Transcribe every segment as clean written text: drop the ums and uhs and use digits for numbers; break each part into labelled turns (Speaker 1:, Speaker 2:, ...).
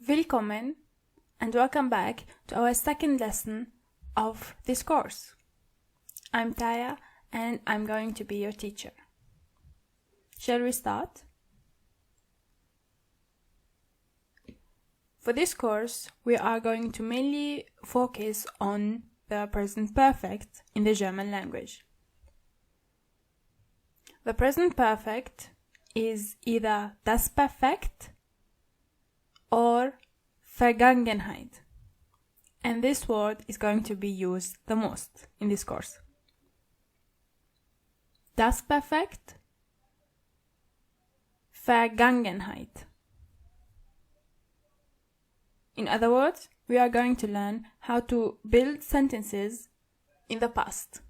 Speaker 1: Willkommen and welcome back to our second lesson of this course. I'm Taya and I'm going to be your teacher. Shall we start? For this course, we are going to mainly focus on the present perfect in the German language. The present perfect is either das Perfekt or Vergangenheit, and this word is going to be used the most in this course. Das Perfekt, Vergangenheit. In other words, we are going to learn how to build sentences in the past.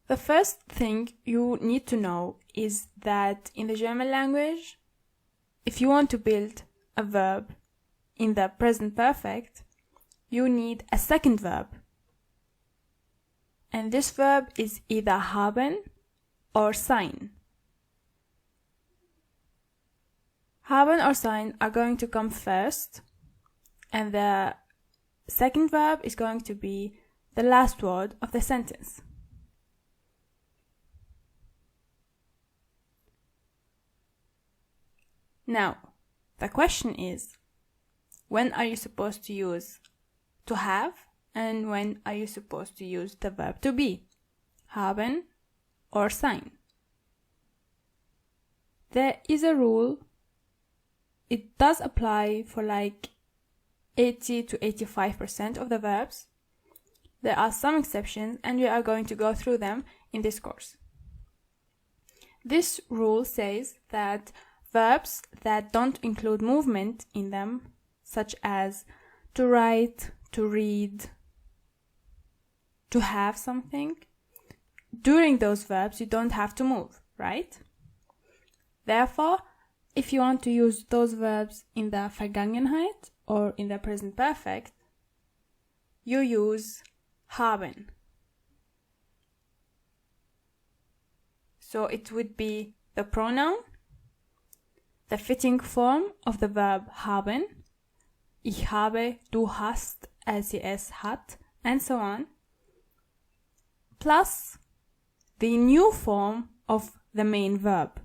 Speaker 1: The first thing you need to know is that in the German language, if you want to build a verb in the present perfect, you need a second verb. And this verb is either haben or sein. Haben or sein are going to come first, and the second verb is going to be the last word of the sentence. Now, the question is, when are you supposed to use to have and when are you supposed to use the verb to be, haben or sein? There is a rule. It does apply for like 80 to 85% of the verbs. There are some exceptions and we are going to go through them in this course. This rule says that verbs that don't include movement in them, such as to write, to read, to have something, during those verbs you don't have to move, right? Therefore, if you want to use those verbs in the Vergangenheit or in the present perfect, you use haben. So it would be the pronoun, the fitting form of the verb haben, ich habe, du hast, sie es hat, and so on, plus the new form of the main verb.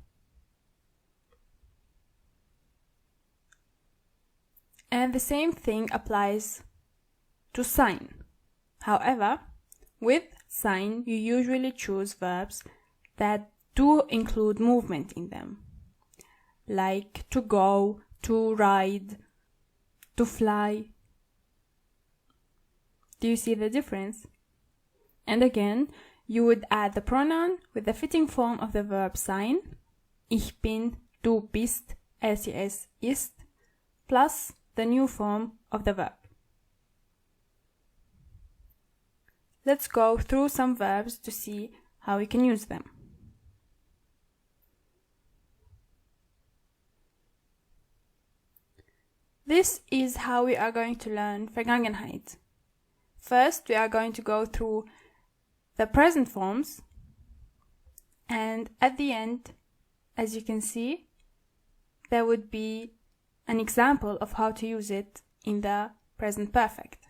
Speaker 1: And the same thing applies to sein. However, with sein you usually choose verbs that do include movement in them, like to go, to ride, to fly. Do you see the difference? And again, you would add the pronoun with the fitting form of the verb sein, ich bin, du bist, sie es ist, plus the new form of the verb. Let's go through some verbs to see how we can use them. This is how we are going to learn Vergangenheit. First, we are going to go through the present forms, and at the end, as you can see, there would be an example of how to use it in the present perfect.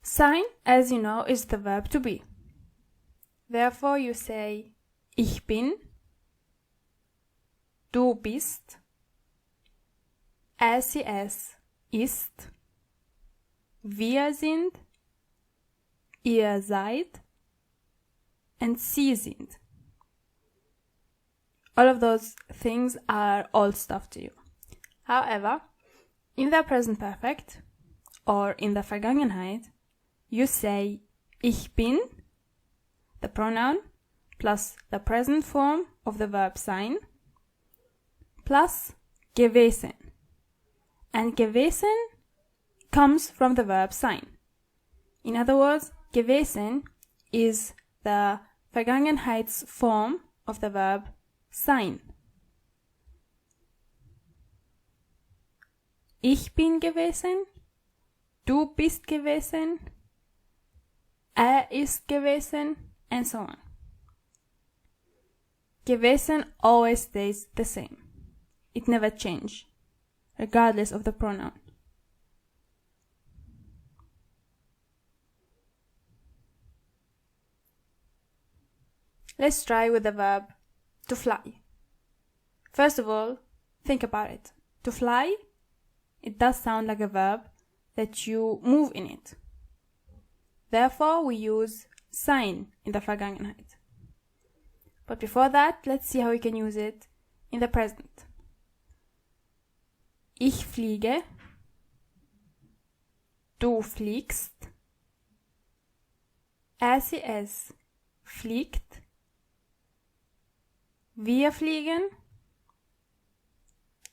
Speaker 1: Sein, as you know, is the verb to be. Therefore, you say ich bin, du bist, sie es ist, wir sind, ihr seid, and sie sind. All of those things are old stuff to you. However, in the present perfect or in the Vergangenheit, you say ich bin, the pronoun, plus the present form of the verb sein, plus gewesen. And gewesen comes from the verb sein. In other words, gewesen is the Vergangenheitsform of the verb sein. Ich bin gewesen, du bist gewesen, ist gewesen, and so on. gewesen always stays the same. It never changes, regardless of the pronoun. Let's try with the verb to fly. First of all, think about it. To fly, it does sound like a verb that you move in it. Therefore, we use sein in the Vergangenheit. But before that, let's see how we can use it in the present. Ich fliege, du fliegst, es fliegt, wir fliegen,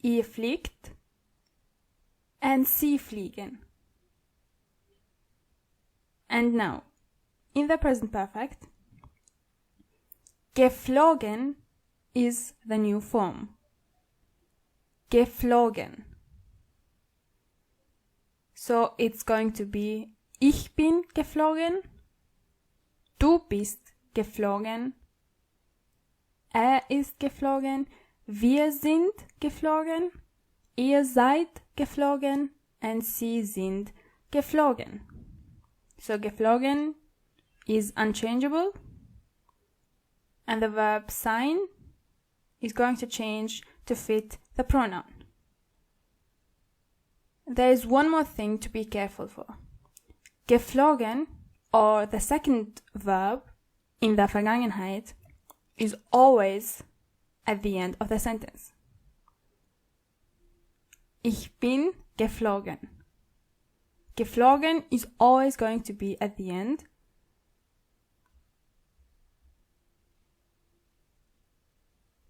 Speaker 1: ihr fliegt, and sie fliegen. And now, in the present perfect, geflogen is the new form. Geflogen. So it's going to be ich bin geflogen, du bist geflogen, ist geflogen, wir sind geflogen, ihr seid geflogen, and sie sind geflogen. So geflogen is unchangeable, and the verb sein is going to change to fit the pronoun. There is one more thing to be careful for. Geflogen, or the second verb in the Vergangenheit, is always at the end of the sentence. Ich bin geflogen. Geflogen is always going to be at the end.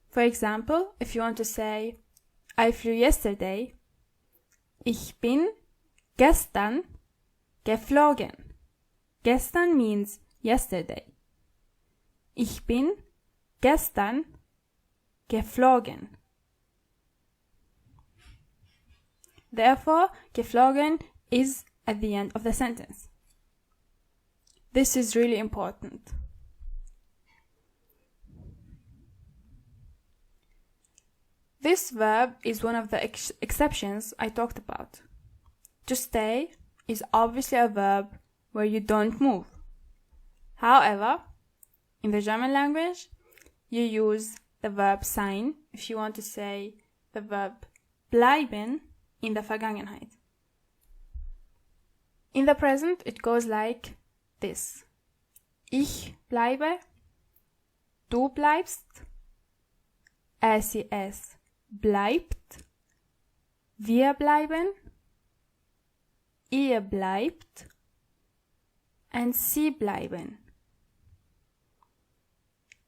Speaker 1: For example, if you want to say, I flew yesterday, ich bin gestern geflogen. Gestern means yesterday. Ich bin gestern geflogen. Therefore, geflogen is at the end of the sentence. This is really important. This verb is one of the exceptions I talked about. To stay is obviously a verb where you don't move. However, in the German language, you use the verb sein if you want to say the verb bleiben in the Vergangenheit. In the present, it goes like this. Ich bleibe, du bleibst, sie es bleibt, wir bleiben, ihr bleibt, and sie bleiben.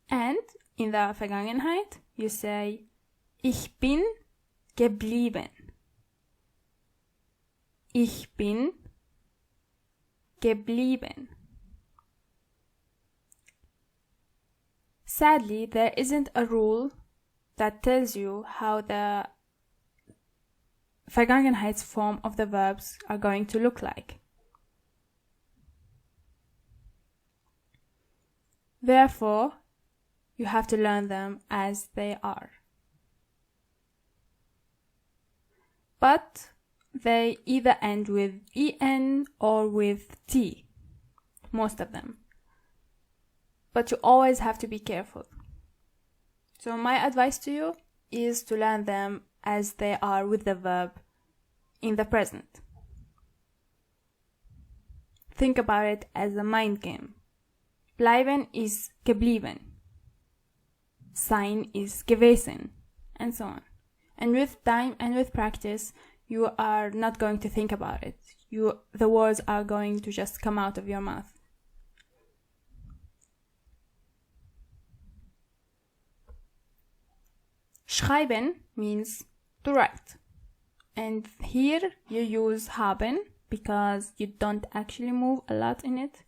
Speaker 1: And in the Vergangenheit, you say, ich bin geblieben. Ich bin geblieben. Sadly, there isn't a rule that tells you how the Vergangenheitsform of the verbs are going to look like. Therefore, you have to learn them as they are. But they either end with en or with t, most of them. But you always have to be careful. So my advice to you is to learn them as they are with the verb in the present. Think about it as a mind game. Bleiben is geblieben. Sein is gewesen, and so on. And with time and with practice, you are not going to think about it. The words are going to just come out of your mouth. Schreiben means to write. And here you use haben because you don't actually move a lot in it.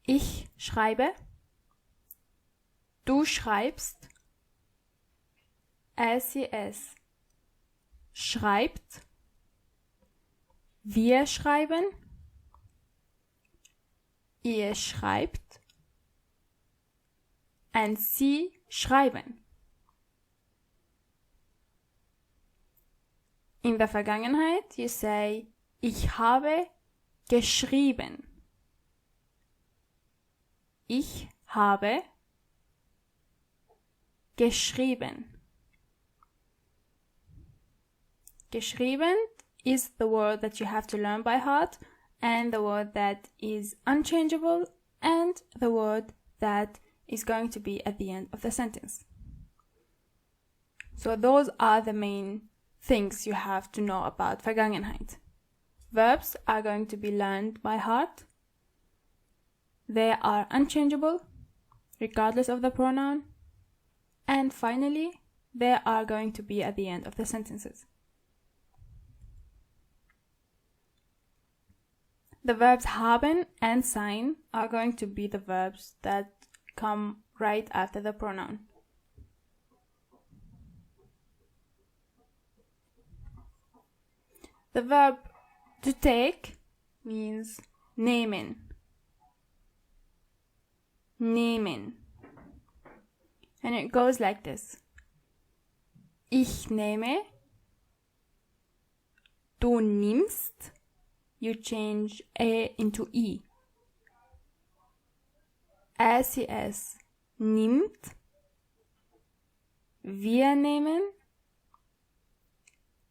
Speaker 1: Ich schreibe. Du schreibst. Sie es schreibt. Wir schreiben. Ihr schreibt. and sie schreiben. In der Vergangenheit, you say, ich habe geschrieben. Ich habe geschrieben. Geschrieben is the word that you have to learn by heart, and the word that is unchangeable, and the word that is going to be at the end of the sentence. So those are the main things you have to know about Vergangenheit. Verbs are going to be learned by heart. They are unchangeable, regardless of the pronoun. And finally, they are going to be at the end of the sentences. The verbs haben and sein are going to be the verbs that come right after the pronoun. The verb to take means nehmen. Nehmen. And it goes like this. Ich nehme. Du nimmst. You change E into I. Es nimmt. Wir nehmen.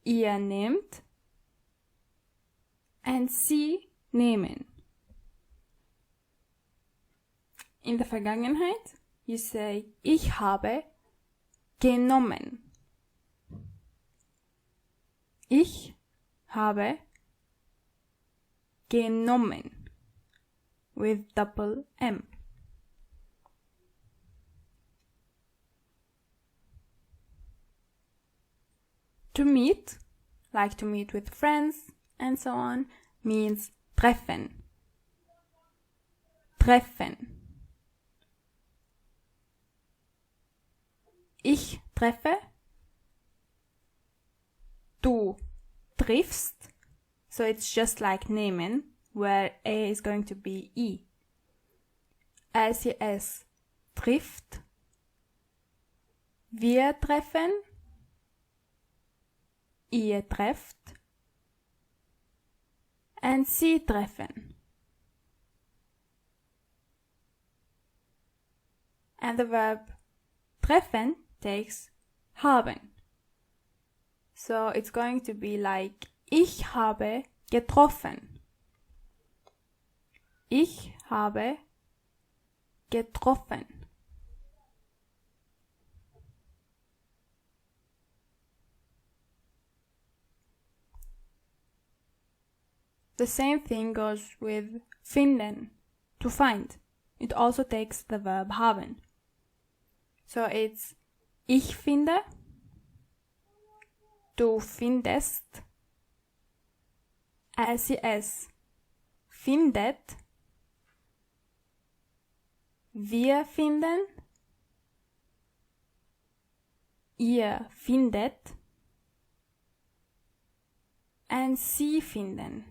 Speaker 1: Ihr nehmt. And sie nehmen. In der Vergangenheit, you say, ich habe genommen. Ich habe genommen. With double M. To meet, like to meet with friends, and so on, means treffen. Treffen. Ich treffe. Du triffst. So it's just like nehmen, where A is going to be I. Es trifft. Wir treffen. Ihr trefft. And sie treffen. And the verb treffen takes haben. So it's going to be like, ich habe getroffen. Ich habe getroffen. The same thing goes with finden, to find. It also takes the verb haben. So it's ich finde, du findest, es findet, wir finden, ihr findet, and sie finden.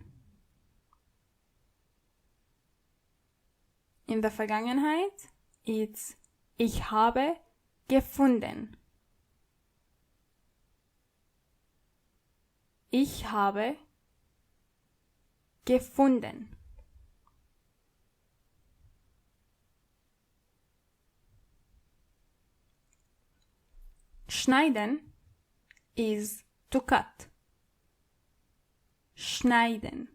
Speaker 1: In der Vergangenheit, it's ich habe gefunden. Ich habe gefunden. Schneiden is to cut. Schneiden.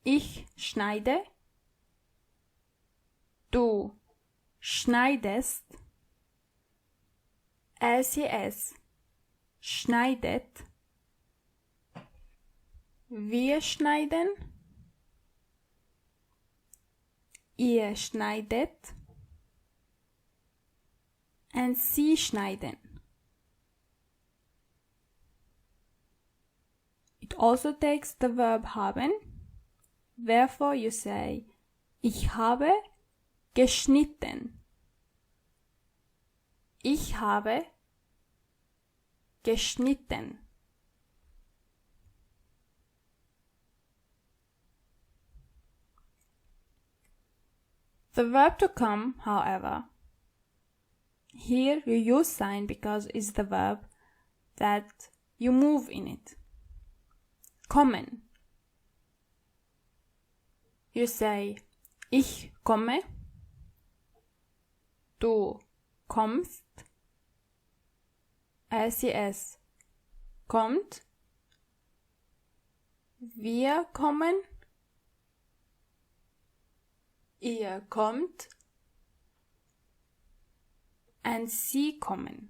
Speaker 1: Ich schneide. Du schneidest. Es schneidet. Wir schneiden. Ihr schneidet. And sie schneiden. It also takes the verb haben. Therefore you say, ich habe geschnitten. Ich habe geschnitten. The verb to come, however, here you use sein because it's the verb that you move in it. Kommen. You say, ich komme, du kommst, es kommt, wir kommen, ihr kommt, and sie kommen.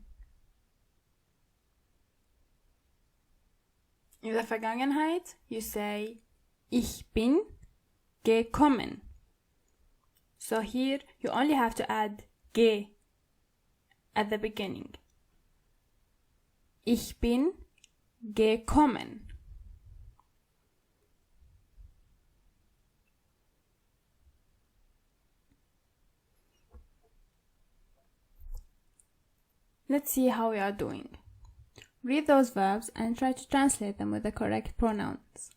Speaker 1: In der Vergangenheit, you say, ich bin gekommen. So here, you only have to add ge at the beginning. Ich bin gekommen. Let's see how we are doing. Read those verbs and try to translate them with the correct pronouns.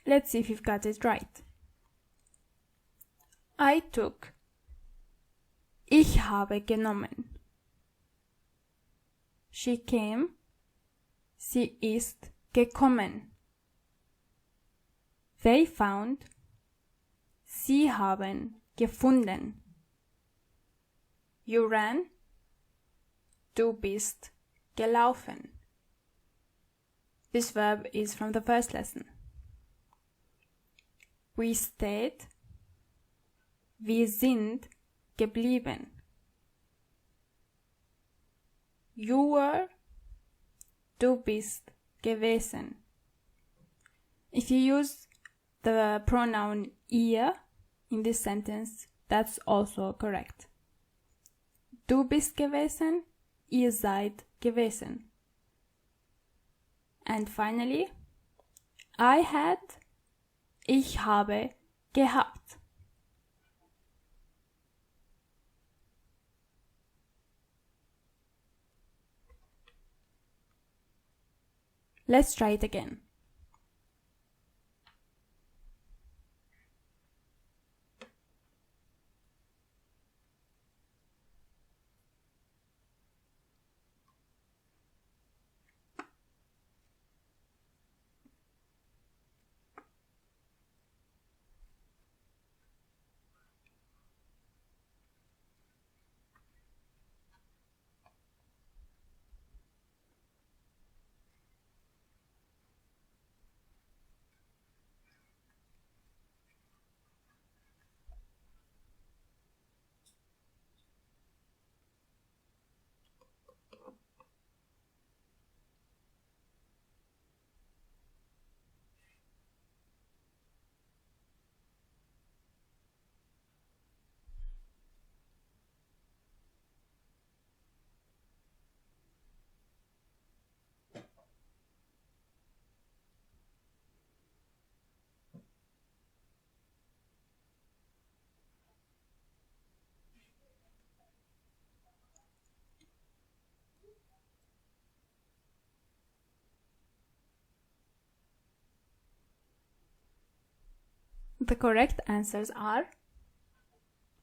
Speaker 1: Let's see if you've got it right. I took. Ich habe genommen. She came. Sie ist gekommen. They found. Sie haben gefunden. You ran. Du bist gelaufen. This verb is from the first lesson. We stayed. Wir sind geblieben. You were. Du bist gewesen. If you use the pronoun ihr in this sentence, that's also correct. Du bist gewesen. Ihr seid gewesen. And finally, I had. Ich habe gehabt. Let's try it again. The correct answers are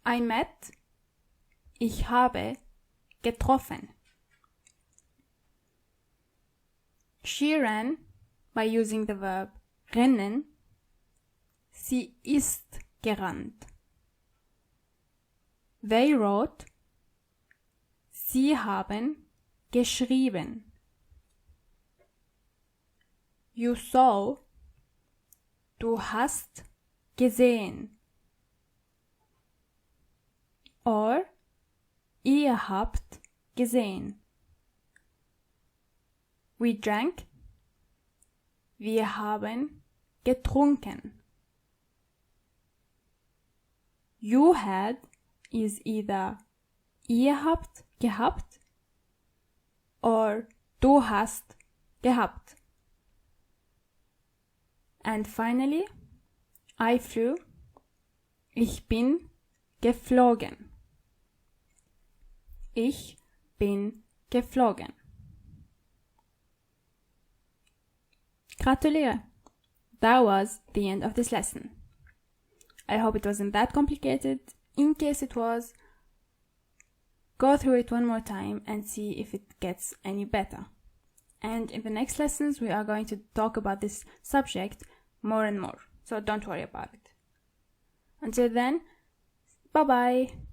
Speaker 1: I met, ich habe getroffen. She ran, by using the verb rennen. Sie ist gerannt. They wrote. Sie haben geschrieben. You saw. Du hast gesehen. Or ihr habt gesehen. We drank. Wir haben getrunken. You had is either ihr habt gehabt or du hast gehabt. And finally, I flew. Ich bin geflogen. Ich bin geflogen. Gratuliere! That was the end of this lesson. I hope it wasn't that complicated. In case it was, go through it one more time and see if it gets any better. And in the next lessons, we are going to talk about this subject more and more. So don't worry about it. Until then, bye-bye!